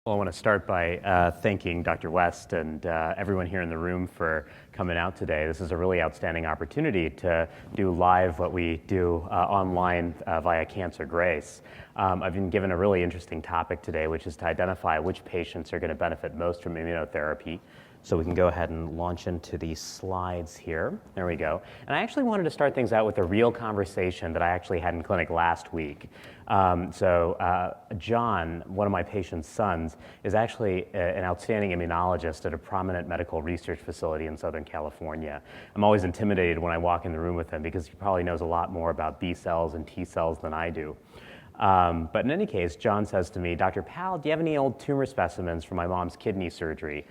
Well, I want to start by thanking Dr. West and everyone here in the room for coming out today. This is a really outstanding opportunity to do live what we do online via Cancer Grace. I've been given a really interesting topic today, which is to identify which patients are going to benefit most from immunotherapy. So we can go ahead and launch into the slides here. There we go. And I actually wanted to start things out with a real conversation that I actually had in clinic last week. John, one of my patient's sons, is actually an outstanding immunologist at a prominent medical research facility in Southern California. I'm always intimidated when I walk in the room with him because he probably knows a lot more about B cells and T cells than I do. But in any case, John says to me, Dr. Powell, do you have any old tumor specimens from my mom's kidney surgery?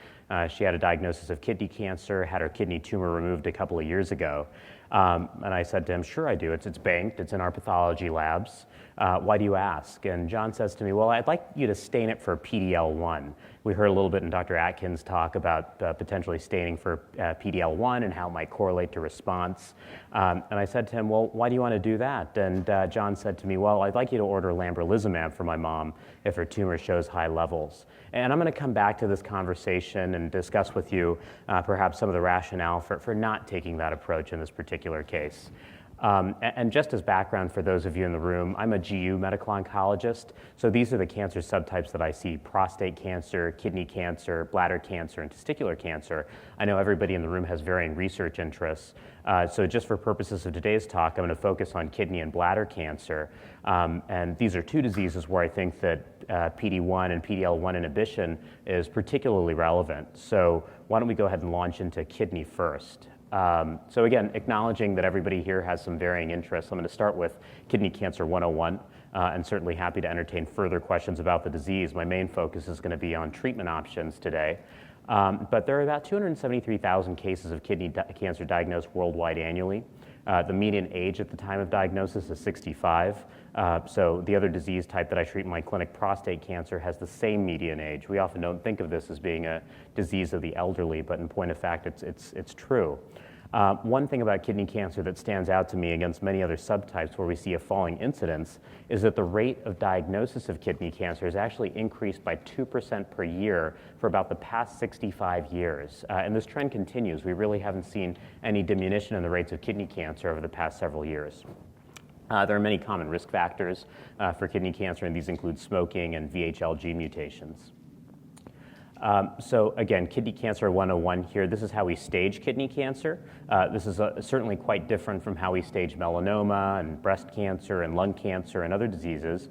She had a diagnosis of kidney cancer, had her kidney tumor removed a couple of years ago. And I said to him, sure I do. It's banked. It's in our pathology labs. Why do you ask? And John says to me, well, I'd like you to stain it for PD-L1. We heard a little bit in Dr. Atkins' talk about potentially staining for PD-L1 and how it might correlate to response. And I said to him, well, why do you want to do that? And John said to me, well, I'd like you to order lambralizumab for my mom if her tumor shows high levels. And I'm going to come back to this conversation and discuss with you perhaps some of the rationale for not taking that approach in this particular case. And just as background for those of you in the room, I'm a GU medical oncologist. So these are the cancer subtypes that I see: prostate cancer, kidney cancer, bladder cancer, and testicular cancer. I know everybody in the room has varying research interests. So just for purposes of today's talk, I'm going to focus on kidney and bladder cancer. And these are two diseases where I think that PD-1 and PD-L1 inhibition is particularly relevant. So why don't we go ahead and launch into kidney first. So again, acknowledging that everybody here has some varying interests, I'm going to start with Kidney Cancer 101, and certainly happy to entertain further questions about the disease. My main focus is going to be on treatment options today. But there are about 273,000 cases of kidney cancer diagnosed worldwide annually. The median age at the time of diagnosis is 65. So the other disease type that I treat in my clinic, prostate cancer, has the same median age. We often don't think of this as being a disease of the elderly, but in point of fact, it's true. One thing about kidney cancer that stands out to me against many other subtypes where we see a falling incidence is that the rate of diagnosis of kidney cancer has actually increased by 2% per year for about the past 65 years. And this trend continues. We really haven't seen any diminution in the rates of kidney cancer over the past several years. There are many common risk factors for kidney cancer, and these include smoking and VHL mutations. So again, Kidney Cancer 101 here. This is how we stage kidney cancer. This is certainly quite different from how we stage melanoma and breast cancer and lung cancer and other diseases.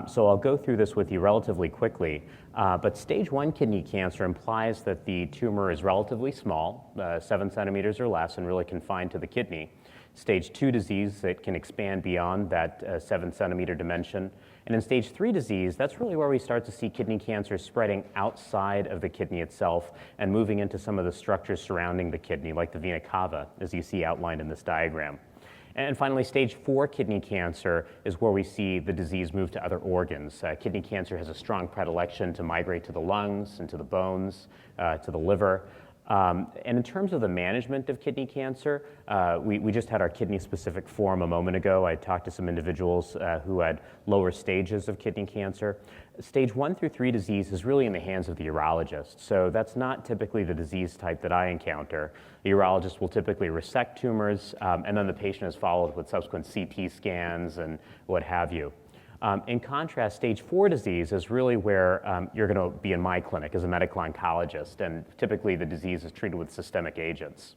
So I'll go through this with you relatively quickly. But stage 1 kidney cancer implies that the tumor is relatively small, 7 centimeters or less, and really confined to the kidney. Stage 2 disease that can expand beyond that 7 centimeter dimension. And in stage 3 disease, that's really where we start to see kidney cancer spreading outside of the kidney itself and moving into some of the structures surrounding the kidney, like the vena cava, as you see outlined in this diagram. And finally, stage 4 kidney cancer is where we see the disease move to other organs. Kidney cancer has a strong predilection to migrate to the lungs and to the bones, to the liver. And in terms of the management of kidney cancer, we just had our kidney-specific forum a moment ago. I talked to some individuals who had lower stages of kidney cancer. Stage 1 through 3 disease is really in the hands of the urologist. So that's not typically the disease type that I encounter. The urologist will typically resect tumors, and then the patient is followed with subsequent CT scans and what have you. In contrast, stage 4 disease is really where you're going to be in my clinic as a medical oncologist, and typically the disease is treated with systemic agents.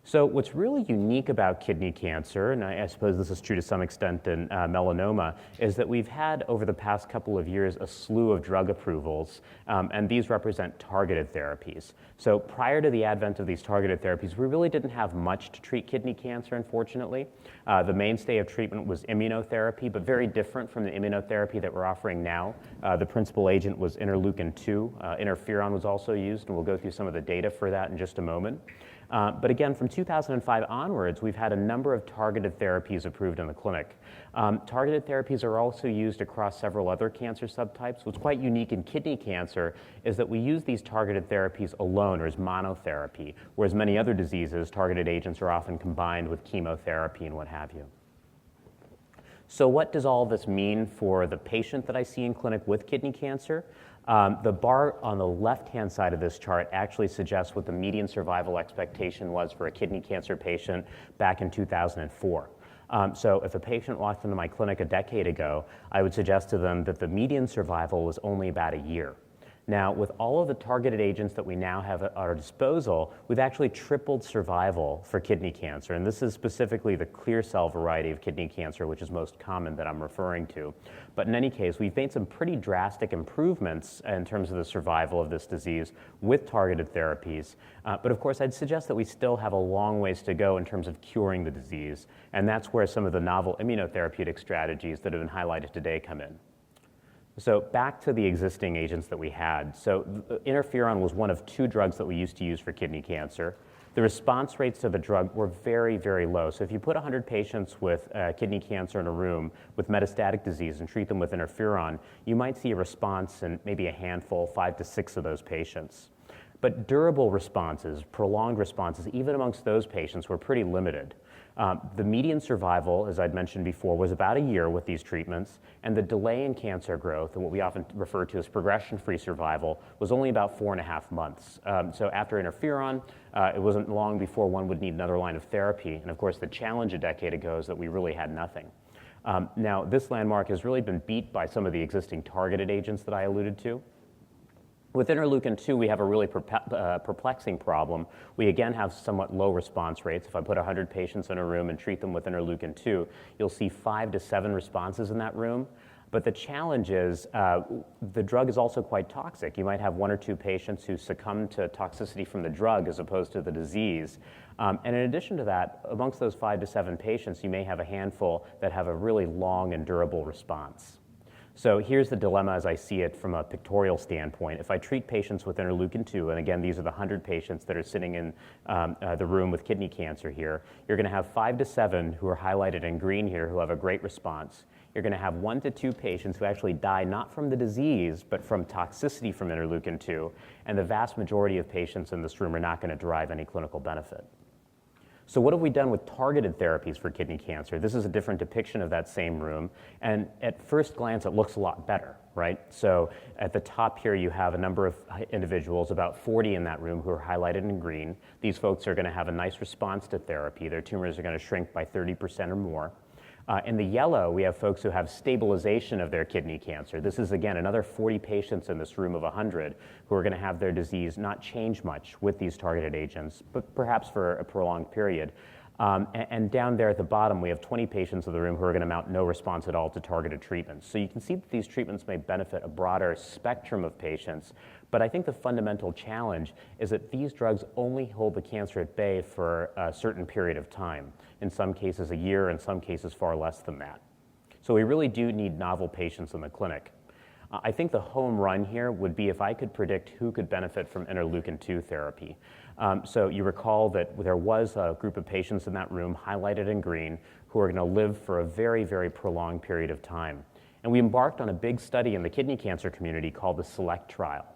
So what's really unique about kidney cancer, and I suppose this is true to some extent in melanoma, is that we've had over the past couple of years a slew of drug approvals, and these represent targeted therapies. So prior to the advent of these targeted therapies, we really didn't have much to treat kidney cancer, unfortunately. The mainstay of treatment was immunotherapy, but very different from the immunotherapy that we're offering now. The principal agent was interleukin-2. Interferon was also used, and we'll go through some of the data for that in just a moment. But again, from 2005 onwards, we've had a number of targeted therapies approved in the clinic. Targeted therapies are also used across several other cancer subtypes. What's quite unique in kidney cancer is that we use these targeted therapies alone or as monotherapy, whereas many other diseases, targeted agents are often combined with chemotherapy and what have you. So what does all this mean for the patient that I see in clinic with kidney cancer? The bar on the left-hand side of this chart actually suggests what the median survival expectation was for a kidney cancer patient back in 2004. So if a patient walked into my clinic a decade ago, I would suggest to them that the median survival was only about a year. Now, with all of the targeted agents that we now have at our disposal, we've actually tripled survival for kidney cancer, and this is specifically the clear cell variety of kidney cancer, which is most common that I'm referring to. But in any case, we've made some pretty drastic improvements in terms of the survival of this disease with targeted therapies. But of course, I'd suggest that we still have a long ways to go in terms of curing the disease, and that's where some of the novel immunotherapeutic strategies that have been highlighted today come in. So back to the existing agents that we had. So interferon was one of 2 drugs that we used to use for kidney cancer. The response rates to the drug were very, very low. So if you put 100 patients with kidney cancer in a room with metastatic disease and treat them with interferon, you might see a response in maybe a handful, 5 to 6 of those patients. But durable responses, prolonged responses, even amongst those patients were pretty limited. The median survival, as I'd mentioned before, was about a year with these treatments, and the delay in cancer growth, and what we often refer to as progression-free survival, was only about 4.5 months. So after interferon, it wasn't long before one would need another line of therapy, and of course the challenge a decade ago is that we really had nothing. Now, this landmark has really been beat by some of the existing targeted agents that I alluded to. With interleukin-2, we have a really perplexing problem. We again have somewhat low response rates. If I put 100 patients in a room and treat them with interleukin-2, you'll see 5 to 7 responses in that room. But the challenge is the drug is also quite toxic. You might have 1 or 2 patients who succumb to toxicity from the drug as opposed to the disease. And in addition to that, amongst those 5 to 7 patients, you may have a handful that have a really long and durable response. So here's the dilemma as I see it from a pictorial standpoint. If I treat patients with interleukin-2, and again, these are the 100 patients that are sitting in the room with kidney cancer here, you're going to have 5 to 7 who are highlighted in green here who have a great response. You're going to have 1 to 2 patients who actually die not from the disease, but from toxicity from interleukin-2, and the vast majority of patients in this room are not going to derive any clinical benefit. So what have we done with targeted therapies for kidney cancer? This is a different depiction of that same room, and at first glance it looks a lot better, right? So at the top here you have a number of individuals, about 40 in that room, who are highlighted in green. These folks are going to have a nice response to therapy. Their tumors are going to shrink by 30% or more. In the yellow, we have folks who have stabilization of their kidney cancer. This is, again, another 40 patients in this room of 100 who are going to have their disease not change much with these targeted agents, but perhaps for a prolonged period. And down there at the bottom, we have 20 patients in the room who are going to mount no response at all to targeted treatments. So you can see that these treatments may benefit a broader spectrum of patients, but I think the fundamental challenge is that these drugs only hold the cancer at bay for a certain period of time. In some cases a year, in some cases far less than that. So we really do need novel patients in the clinic. I think the home run here would be if I could predict who could benefit from interleukin-2 therapy. So you recall that there was a group of patients in that room highlighted in green who are going to live for a very, very prolonged period of time. And we embarked on a big study in the kidney cancer community called the SELECT trial.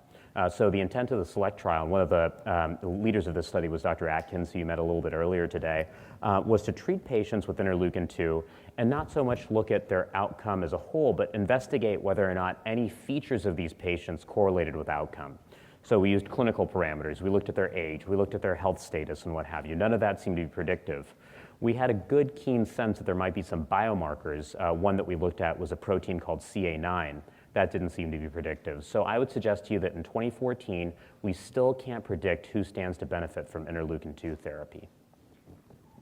So the intent of the SELECT trial, and one of the leaders of this study was Dr. Atkins, who you met a little bit earlier today, was to treat patients with interleukin-2 and not so much look at their outcome as a whole, but investigate whether or not any features of these patients correlated with outcome. So we used clinical parameters. We looked at their age. We looked at their health status and what have you. None of that seemed to be predictive. We had a good, keen sense that there might be some biomarkers. One that we looked at was a protein called CA9. That didn't seem to be predictive. So I would suggest to you that in 2014, we still can't predict who stands to benefit from interleukin-2 therapy.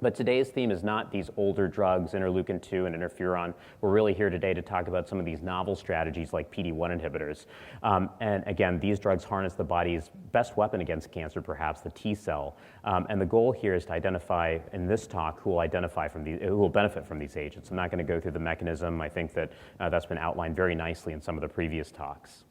But today's theme is not these older drugs, interleukin-2 and interferon. We're really here today to talk about some of these novel strategies like PD-1 inhibitors. And again, these drugs harness the body's best weapon against cancer, perhaps, the T cell. And the goal here is to identify, in this talk, who will benefit from these agents. I'm not going to go through the mechanism. I think that that's been outlined very nicely in some of the previous talks.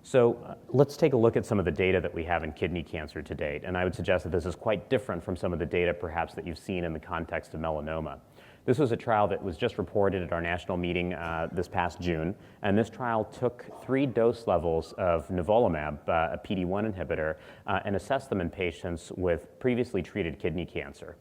So let's take a look at some of the data that we have in kidney cancer to date. And I would suggest that this is quite different from some of the data perhaps that you've seen in the context of melanoma. This was a trial that was just reported at our national meeting this past June. And this trial took 3 dose levels of nivolumab, a PD-1 inhibitor, and assessed them in patients with previously treated kidney cancer.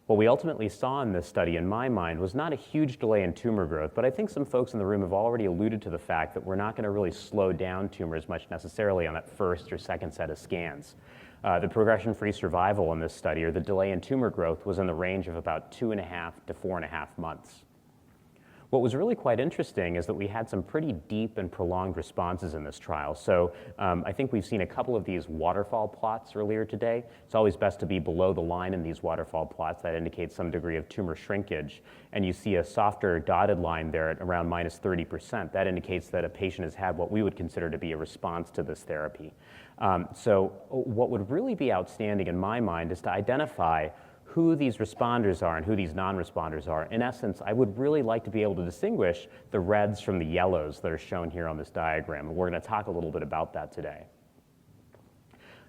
What we ultimately saw in this study, in my mind, was not a huge delay in tumor growth, but I think some folks in the room have already alluded to the fact that we're not going to really slow down tumors much necessarily on that first or second set of scans. The progression-free survival in this study, or the delay in tumor growth, was in the range of about 2.5 to 4.5 months. What was really quite interesting is that we had some pretty deep and prolonged responses in this trial. So I think we've seen a couple of these waterfall plots earlier today. It's always best to be below the line in these waterfall plots. That indicates some degree of tumor shrinkage. And you see a softer dotted line there at around minus 30%. That indicates that a patient has had what we would consider to be a response to this therapy. So what would really be outstanding in my mind is to identify who these responders are and who these non-responders are. In essence, I would really like to be able to distinguish the reds from the yellows that are shown here on this diagram, and we're going to talk a little bit about that today.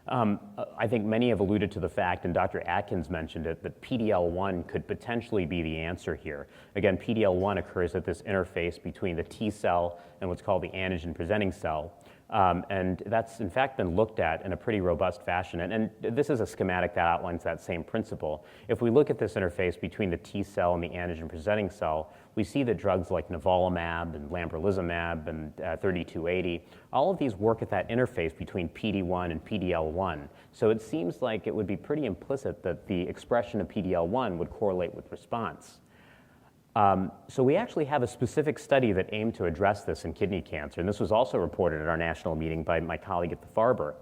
I think many have alluded to the fact, and Dr. Atkins mentioned it, that PD-L1 could potentially be the answer here. Again, PD-L1 occurs at this interface between the T cell and what's called the antigen-presenting cell. And that's in fact been looked at in a pretty robust fashion. And this is a schematic that outlines that same principle. If we look at this interface between the T cell and the antigen-presenting cell, we see that drugs like nivolumab and lambralizumab and 3280, all of these work at that interface between PD-1 and PD-L1. So it seems like it would be pretty implicit that the expression of PD-L1 would correlate with response. So we actually have a specific study that aimed to address this in kidney cancer, and this was also reported at our national meeting by my colleague at the Farber.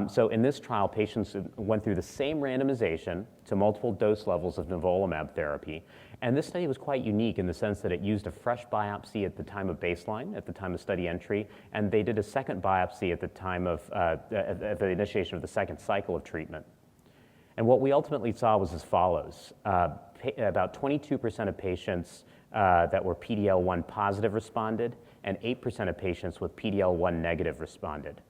So in this trial, patients went through the same randomization to multiple dose levels of nivolumab therapy, and this study was quite unique in the sense that it used a fresh biopsy at the time of baseline, at the time of study entry, and they did a second biopsy at the time of at the initiation of the second cycle of treatment. And what we ultimately saw was as follows. About 22% of patients that were PD-L1 positive responded, and 8% of patients with PD-L1 negative responded.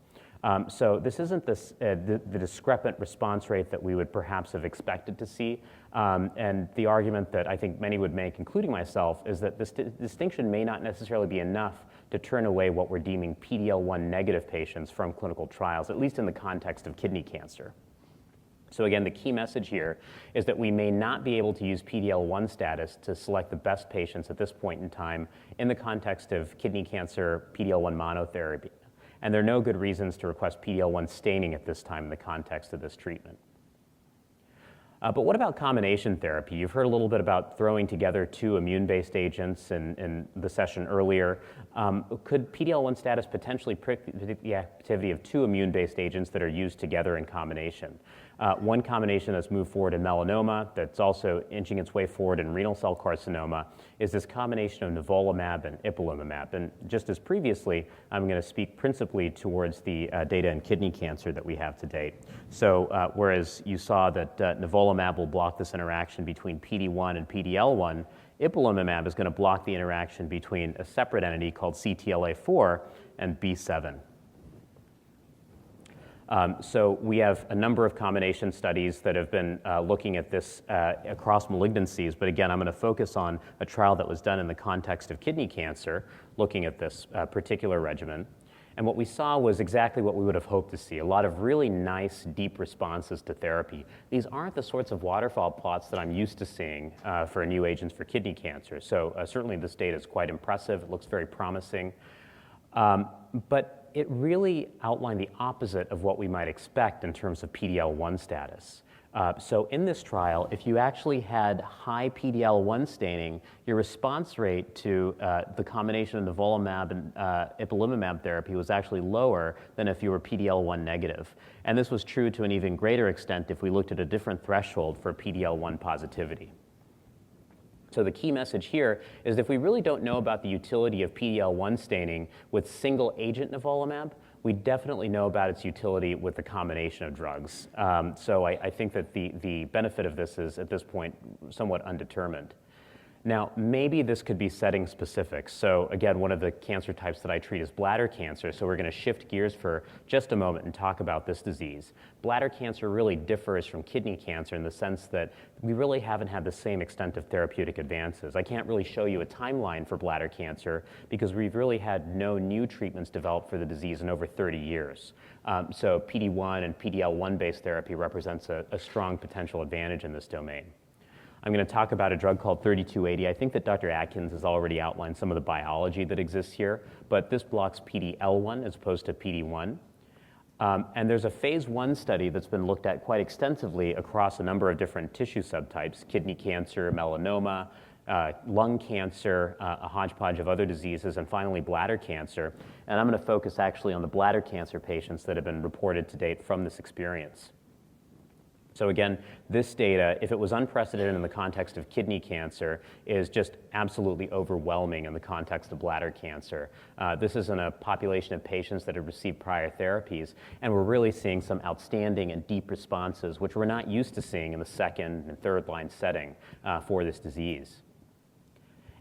So this isn't the discrepant response rate that we would perhaps have expected to see. And the argument that I think many would make, including myself, is that this distinction may not necessarily be enough to turn away what we're deeming PD-L1 negative patients from clinical trials, at least in the context of kidney cancer. So again, the key message here is that we may not be able to use PD-L1 status to select the best patients at this point in time in the context of kidney cancer PD-L1 monotherapy. And there are no good reasons to request PD-L1 staining at this time in the context of this treatment. But what about combination therapy? You've heard a little bit about throwing together two immune-based agents in the session earlier. Could PD-L1 status potentially predict the activity of two immune-based agents that are used together in combination? One combination that's moved forward in melanoma, that's also inching its way forward in renal cell carcinoma, is this combination of nivolumab and ipilimumab. And just as previously, I'm going to speak principally towards the data in kidney cancer that we have to date. So whereas you saw that nivolumab will block this interaction between PD-1 and PD-L1, ipilimumab is going to block the interaction between a separate entity called CTLA-4 and B7. So we have a number of combination studies that have been looking at this across malignancies, but again, I'm going to focus on a trial that was done in the context of kidney cancer, looking at this particular regimen. And what we saw was exactly what we would have hoped to see, a lot of really nice, deep responses to therapy. These aren't the sorts of waterfall plots that I'm used to seeing for new agents for kidney cancer. So certainly this data is quite impressive. It looks very promising. But it really outlined the opposite of what we might expect in terms of PD-L1 status. So in this trial, if you actually had high PD-L1 staining, your response rate to the combination of nivolumab and ipilimumab therapy was actually lower than if you were PD-L1 negative. And this was true to an even greater extent if we looked at a different threshold for PD-L1 positivity. So the key message here is that if we really don't know about the utility of PD-L1 staining with single agent nivolumab, we definitely know about its utility with the combination of drugs. So I think that the benefit of this is, at this point, somewhat undetermined. Now, maybe this could be setting specific. So again, one of the cancer types that I treat is bladder cancer, so we're going to shift gears for just a moment and talk about this disease. Bladder cancer really differs from kidney cancer in the sense that we really haven't had the same extent of therapeutic advances. I can't really show you a timeline for bladder cancer because we've really had no new treatments developed for the disease in over 30 years. So PD-1 and PD-L1 based therapy represents a strong potential advantage in this domain. I'm going to talk about a drug called 3280. I think that Dr. Atkins has already outlined some of the biology that exists here, but this blocks PD-L1 as opposed to PD-1. And there's a phase 1 study that's been looked at quite extensively across a number of different tissue subtypes: kidney cancer, melanoma, lung cancer, a hodgepodge of other diseases, and finally bladder cancer. And I'm going to focus actually on the bladder cancer patients that have been reported to date from this experience. So again, this data, if it was unprecedented in the context of kidney cancer, is just absolutely overwhelming in the context of bladder cancer. This is in a population of patients that have received prior therapies, and we're really seeing some outstanding and deep responses, which we're not used to seeing in the second and third line setting for this disease.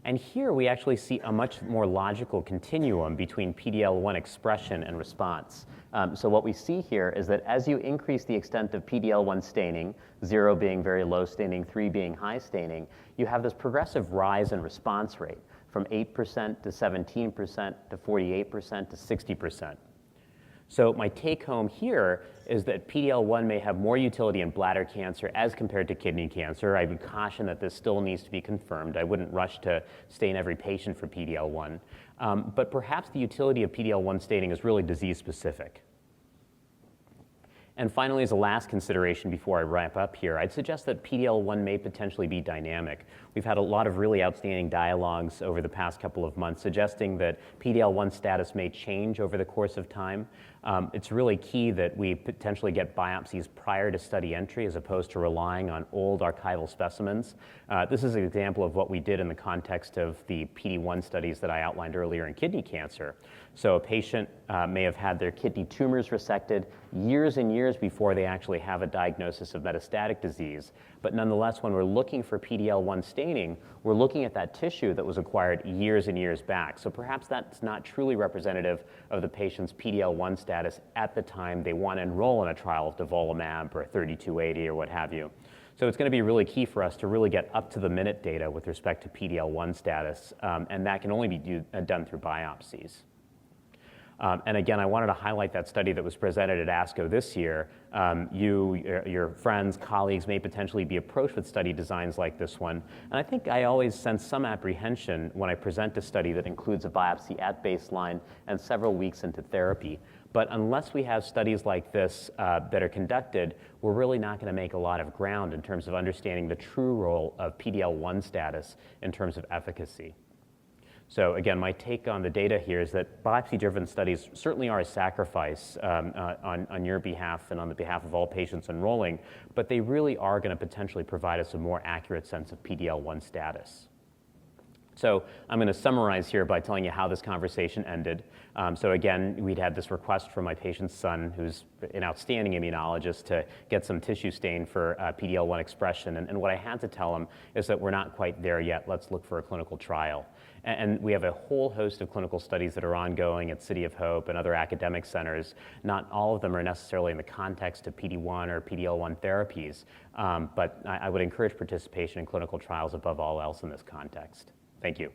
And here we actually see a much more logical continuum between PD-L1 expression and response. So what we see here is that as you increase the extent of PD-L1 staining, 0 being very low staining, 3 being high staining, you have this progressive rise in response rate from 8% to 17% to 48% to 60%. So my take home here is that PD-L1 may have more utility in bladder cancer as compared to kidney cancer. I would caution that this still needs to be confirmed. I wouldn't rush to stain every patient for PD-L1. But perhaps the utility of PD-L1 staining is really disease specific. And finally, as a last consideration before I wrap up here, I'd suggest that PD-L1 may potentially be dynamic. We've had a lot of really outstanding dialogues over the past couple of months suggesting that PD-L1 status may change over the course of time. It's really key that we potentially get biopsies prior to study entry as opposed to relying on old archival specimens. This is an example of what we did in the context of the PD-1 studies that I outlined earlier in kidney cancer. So a patient may have had their kidney tumors resected years and years before they actually have a diagnosis of metastatic disease. But nonetheless, when we're looking for PD-L1 staining, we're looking at that tissue that was acquired years and years back. So perhaps that's not truly representative of the patient's PD-L1 status at the time they want to enroll in a trial of nivolumab or 3280 or what have you. So it's going to be really key for us to really get up-to-the-minute data with respect to PD-L1 status, and that can only be done through biopsies. And again, I wanted to highlight that study that was presented at ASCO this year. Your friends, colleagues may potentially be approached with study designs like this one. And I think I always sense some apprehension when I present a study that includes a biopsy at baseline and several weeks into therapy. But unless we have studies like this that are conducted, we're really not going to make a lot of ground in terms of understanding the true role of PD-L1 status in terms of efficacy. So again, my take on the data here is that biopsy-driven studies certainly are a sacrifice on your behalf and on the behalf of all patients enrolling, but they really are going to potentially provide us a more accurate sense of PD-L1 status. So I'm going to summarize here by telling you how this conversation ended. So again, we'd had this request from my patient's son, who's an outstanding immunologist, to get some tissue stain for PD-L1 expression. And what I had to tell him is that we're not quite there yet. Let's look for a clinical trial. And we have a whole host of clinical studies that are ongoing at City of Hope and other academic centers. Not all of them are necessarily in the context of PD-1 or PD-L1 therapies, but I would encourage participation in clinical trials above all else in this context. Thank you.